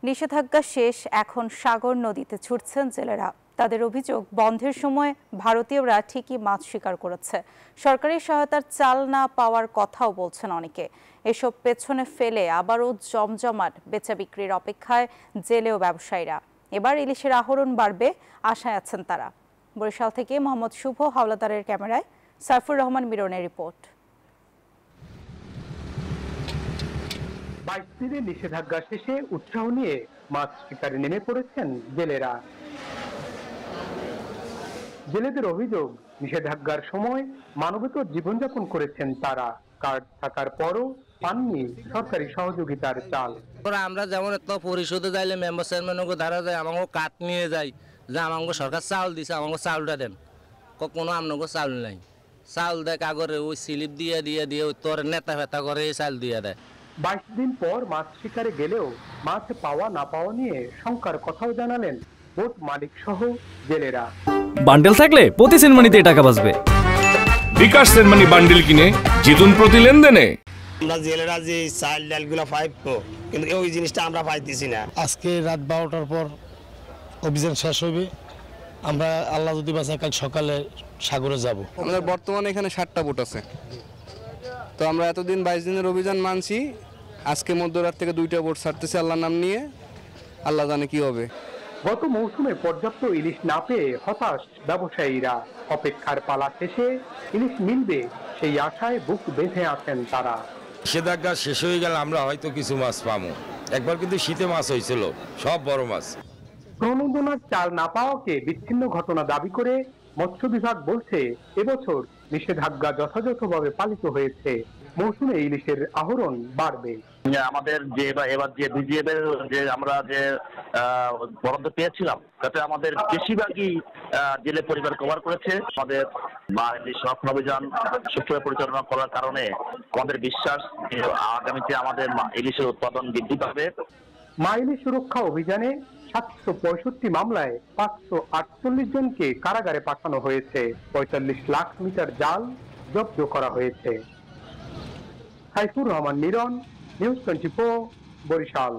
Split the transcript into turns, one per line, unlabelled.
নিষেধাজ্ঞা শেষ, এখন সাগর নদীতে ছুটছেন জেলেরা। তাদের অভিযোগ, বন্ধের সময় ভারতীয়রা ঠিকই মাছ শিকার করেছে, সরকারি সহায়তার চাল না পাওয়ার কথাও বলছেন অনেকে। এসব পেছনে ফেলে আবারও জমজমাট বেচা বিক্রির অপেক্ষায় জেলে ও ব্যবসায়ীরা। এবার ইলিশের আহরণ বাড়বে আশায় আছেন তারা। বরিশাল থেকে মোহাম্মদ শুভ হাওলাদারের ক্যামেরায় সাইফুর রহমান মিরনের রিপোর্ট।
22 দিনের নিষেধাজ্ঞা শেষে উৎসাহ নিয়ে মাছ শিকারে নেমে পড়েছেন জেলেরা। জেলেদের অভিযোগ, নিষেধাজ্ঞার সময় মানবেতর জীবনযাপন করেছেন তারা। কার্ড থাকার পরও পাননি সরকারি সহযোগিতার চাল।
আমরা যেমন এত পরিশোধে যাইলে মেম্বার চেয়ারম্যানকে ধারা যায়, আমাকে কাঠ নিয়ে যাই যে আমাকে সরকার চাউল দিছে, আমাকে চাউলটা দেন। কোনো আপনাকে চাউল নাই, চাউল দেয় কাগরে ওই স্লিপ দিয়ে দিয়ে দিয়ে তোর নেতা ফেতা করে এই চাল দিয়ে দেয়।
22 দিন পর মাছ শিকারে গেলেও মাছ পাওয়া না পাওয়া নিয়ে শঙ্কার কথাও জানালেন বোট মালিক সহ জেলেরা।
বান্ডেল থাকলে প্রতি সেনমানিতে টাকা বাঁচবে।
বিকাশ সেনমানি বান্ডেল কিনে জিতুন প্রতি লেনদেনে।
আমরা জেলেরা যে চাল ডালগুলো পাইবো, কিন্তু ওই জিনিসটা আমরা পাইতেছি না।
আজকে রাত 12টার পর অভিযান শেষ হবে। আমরা আল্লাহ যদি বাঁচায় কাল সকালে সাগরে যাব।
আমাদের বর্তমানে এখানে 7টা বোট আছে। তো আমরা এতদিন 22 দিনের অভিযান মানছি, আজকে মধ্যরাত থেকে 2টা বোট ছাড়তেছে আল্লাহর নাম নিয়ে। আল্লাহ জানে কি হবে।
গত মৌসুমে পর্যাপ্ত ইলিশ না পেয়ে হতাশ ব্যবসায়ীরা। অপেক্ষার পালা শেষে ইলিশ মিলবে সেই আশায় বুক বেঁধে আছেন তারা।
নিষেধাজ্ঞা শেষ হয়ে গেলে আমরা হয়তো কিছু মাছ পাবো। একবার কিন্তু শীতে মাছ হয়েছিল, সব বড় মাছ।
প্রণোদনার চাল না পাওয়াকে বিচ্ছিন্ন ঘটনা দাবি করে মৎস্য বিভাগ বলছে, এবছর নিষেধাজ্ঞা যথাযথভাবে পালিত হয়েছে, মৌসুমে ইলিশের আহরণ বাড়বে।
আমাদের যে এবার যে বিজিএফ এর যে আমরা যে বরাদ্দ পেয়েছিলাম, তাতে আমাদের বেশিরভাগই জেলে পরিবার কভার করেছে। আমাদের ইলিশ সংরক্ষণ অভিযান সুষ্ঠুভাবে পরিচালনা করার কারণে আমাদের বিশ্বাস আগামীতে আমাদের ইলিশের উৎপাদন বৃদ্ধি পাবে।
মা ইলিশ সুরক্ষা অভিযানে 765 মামলায় 548 জনকে কারাগারে পাঠানো হয়েছে। 45 লাখ মিটার জাল জব্দ করা হয়েছে। সাইফুর রহমান মিরন, নিউজ 24, বরিশাল।